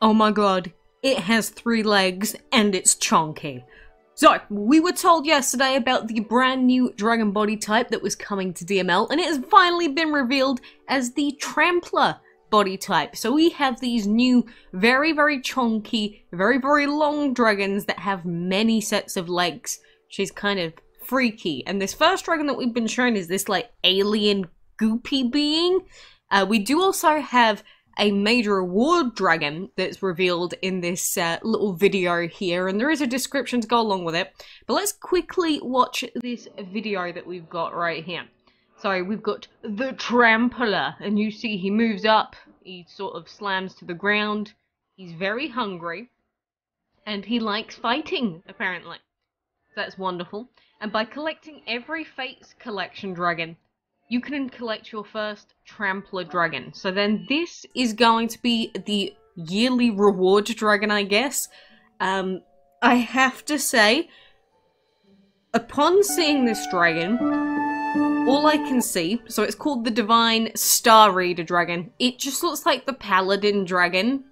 Oh my god, it has 3 legs and it's chonky. So, we were told yesterday about the brand new dragon body type that was coming to DML, and it has finally been revealed as the Trampler body type. So we have these new, very, very chonky, very, very long dragons that have many sets of legs, which is kind of freaky. And this first dragon that we've been shown is this, like, alien goopy being. We do also have a major reward dragon that's revealed in this little video here, and there is a description to go along with it. But let's quickly watch this video that we've got right here. So we've got the Trampler, and you see he moves up, he sort of slams to the ground, he's very hungry, and he likes fighting, apparently. So that's wonderful. And by collecting every Fates collection dragon, you can collect your first Trampler dragon. So then this is going to be the yearly reward dragon, I guess. I have to say, upon seeing this dragon, all I can see, so it's called the Divine Star Reader dragon. It just looks like the Paladin dragon,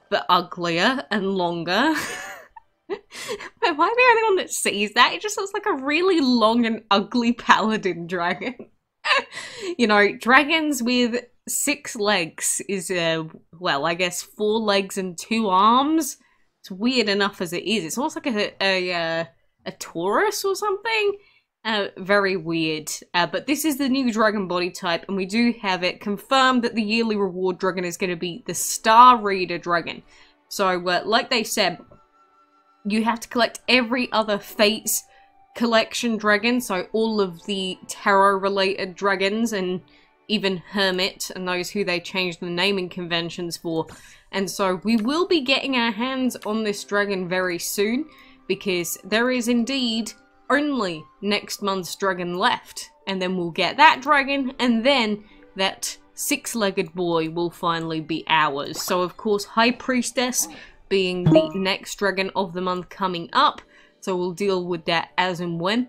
but uglier and longer. Am I the only one that sees that? It just looks like a really long and ugly Paladin dragon. You know, dragons with 6 legs is, well, I guess 4 legs and 2 arms. It's weird enough as it is. It's almost like a Taurus or something. Very weird. But this is the new dragon body type, and we do have it confirmed that the yearly reward dragon is going to be the Star Reader dragon. So, like they said, you have to collect every other Fates collection dragon, so all of the tarot related dragons and even Hermit and those who they changed the naming conventions for. And so we will be getting our hands on this dragon very soon, because there is indeed only next month's dragon left, and then we'll get that dragon, and then that 6-legged boy will finally be ours. So of course High Priestess being the next dragon of the month coming up, so we'll deal with that as and when.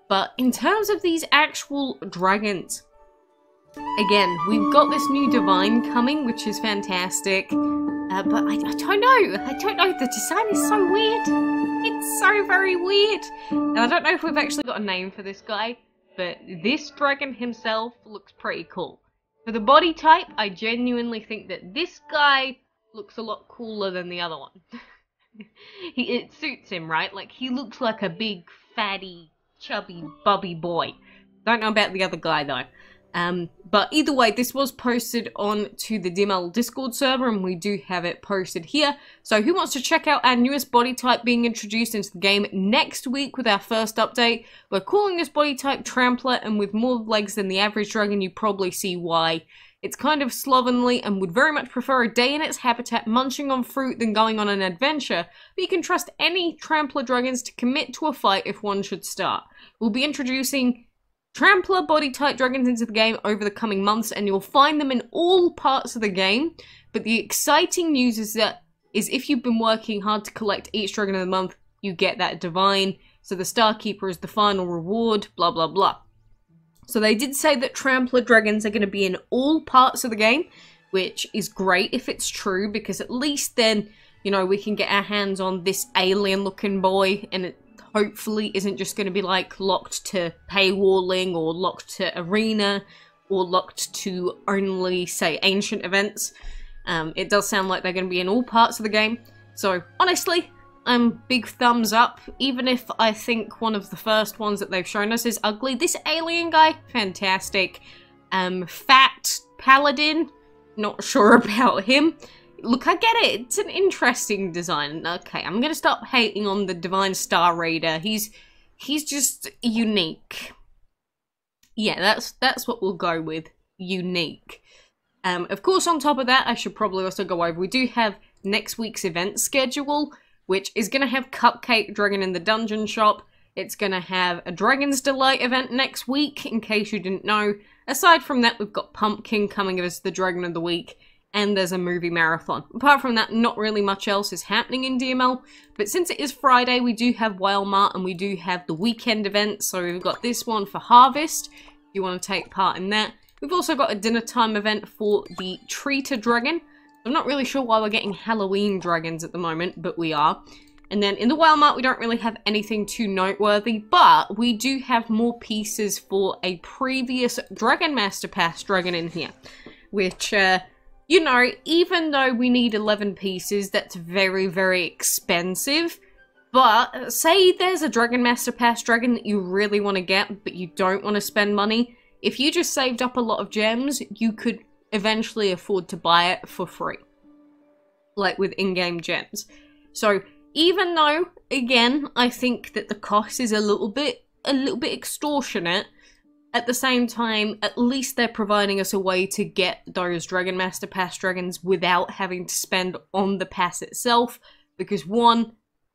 But in terms of these actual dragons, again, we've got this new Divine coming, which is fantastic. But I don't know. I don't know. The design is so weird. It's so very weird. And I don't know if we've actually got a name for this guy, but this dragon himself looks pretty cool. For the body type, I genuinely think that this guy looks a lot cooler than the other one. It suits him, right? Like, he looks like a big, fatty, chubby, bubby boy. Don't know about the other guy, though. But either way, this was posted on to the DML Discord server, and we do have it posted here. So who wants to check out our newest body type being introduced into the game next week with our first update? We're calling this body type Trampler, and with more legs than the average dragon, you probably see why. It's kind of slovenly and would very much prefer a day in its habitat munching on fruit than going on an adventure, but you can trust any Trampler dragons to commit to a fight if one should start. We'll be introducing Trampler body type dragons into the game over the coming months, and you'll find them in all parts of the game. But the exciting news is that if you've been working hard to collect each dragon of the month, you get that Divine. So the Star Keeper is the final reward, blah blah blah. So they did say that Trampler dragons are going to be in all parts of the game, which is great if it's true, because at least then, you know, we can get our hands on this alien looking boy, and it hopefully isn't just going to be like locked to paywalling or locked to arena or locked to only, say, ancient events. It does sound like they're going to be in all parts of the game. So honestly, big thumbs up, even if I think one of the first ones that they've shown us is ugly. This alien guy, fantastic. Fat Paladin, not sure about him. Look, I get it. It's an interesting design. Okay, I'm gonna stop hating on the Divine Star Reader. He's just unique. Yeah, that's what we'll go with. Unique. Of course, on top of that, I should probably also go over, we do have next week's event schedule, which is going to have Cupcake Dragon in the Dungeon Shop. It's going to have a Dragon's Delight event next week, in case you didn't know. Aside from that, we've got Pumpkin coming as the Dragon of the Week, and there's a movie marathon. Apart from that, not really much else is happening in DML, but since it is Friday, we do have Wildmart, and we do have the weekend event, so we've got this one for Harvest, if you want to take part in that. We've also got a dinner time event for the Treater Dragon. I'm not really sure why we're getting Halloween dragons at the moment, but we are. And then in the Wild Mart, we don't really have anything too noteworthy, but we do have more pieces for a previous Dragon Master Pass dragon in here. Which, you know, even though we need 11 pieces, that's very, very expensive. But say there's a Dragon Master Pass dragon that you really want to get, but you don't want to spend money. If you just saved up a lot of gems, you could eventually afford to buy it for free. Like with in-game gems. So, even though, again, I think that the cost is a little bit extortionate, at the same time, at least they're providing us a way to get those Dragon Master Pass dragons without having to spend on the pass itself. Because one,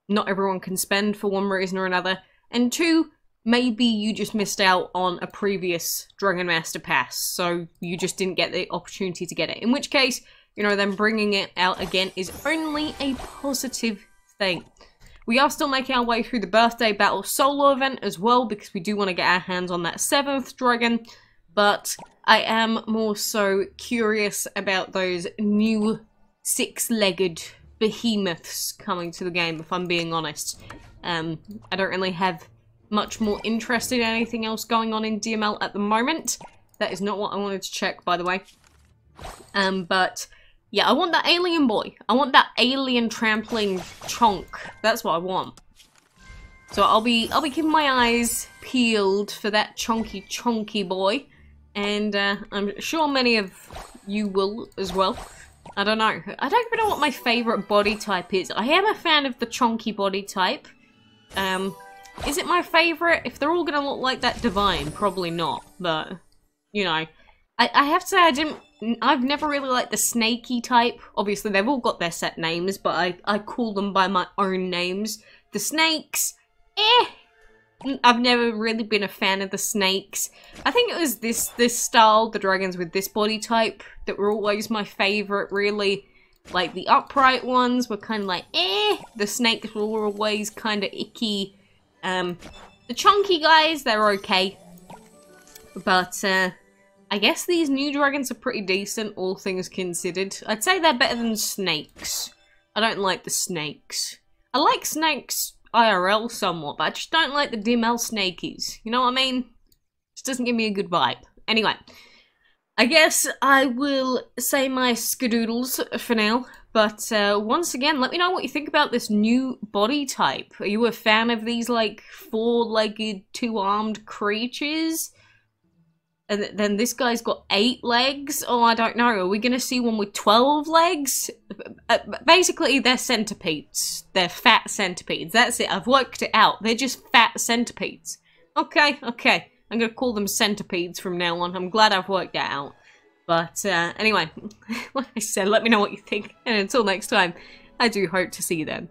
not everyone can spend for one reason or another. And two, maybe you just missed out on a previous Dragon Master Pass, so you just didn't get the opportunity to get it. In which case, you know, them bringing it out again is only a positive thing. We are still making our way through the Birthday Battle solo event as well, because we do want to get our hands on that 7th dragon, but I am more so curious about those new 6-legged behemoths coming to the game, if I'm being honest. I don't really have much more interest in anything else going on in DML at the moment. That is not what I wanted to check, by the way. But yeah, I want that alien boy. I want that alien trampling chonk. That's what I want. So I'll be keeping my eyes peeled for that chonky boy, and I'm sure many of you will as well. I don't know. I don't even know what my favorite body type is. I am a fan of the chonky body type. Is it my favorite? If they're all gonna look like that divine, probably not. But, you know, I have to say I've never really liked the snaky type. Obviously, they've all got their set names, but I call them by my own names. The snakes, I've never really been a fan of the snakes. I think it was this style, the dragons with this body type, that were always my favorite, really. Like, the upright ones were kind of like, The snakes were always kind of icky. The chunky guys, they're okay. But, I guess these new dragons are pretty decent, all things considered. I'd say they're better than snakes. I don't like the snakes. I like snakes IRL somewhat, but I just don't like the DML snakies. You know what I mean? Just doesn't give me a good vibe. Anyway, I guess I will say my skadoodles for now. But once again, let me know what you think about this new body type. Are you a fan of these, like, 4-legged, 2-armed creatures? And then this guy's got 8 legs? Oh, I don't know. Are we going to see one with 12 legs? Basically, they're centipedes. They're fat centipedes. That's it. I've worked it out. They're just fat centipedes. Okay. I'm going to call them centipedes from now on. I'm glad I've worked that out. But anyway, like I said, let me know what you think. And until next time, I do hope to see you then.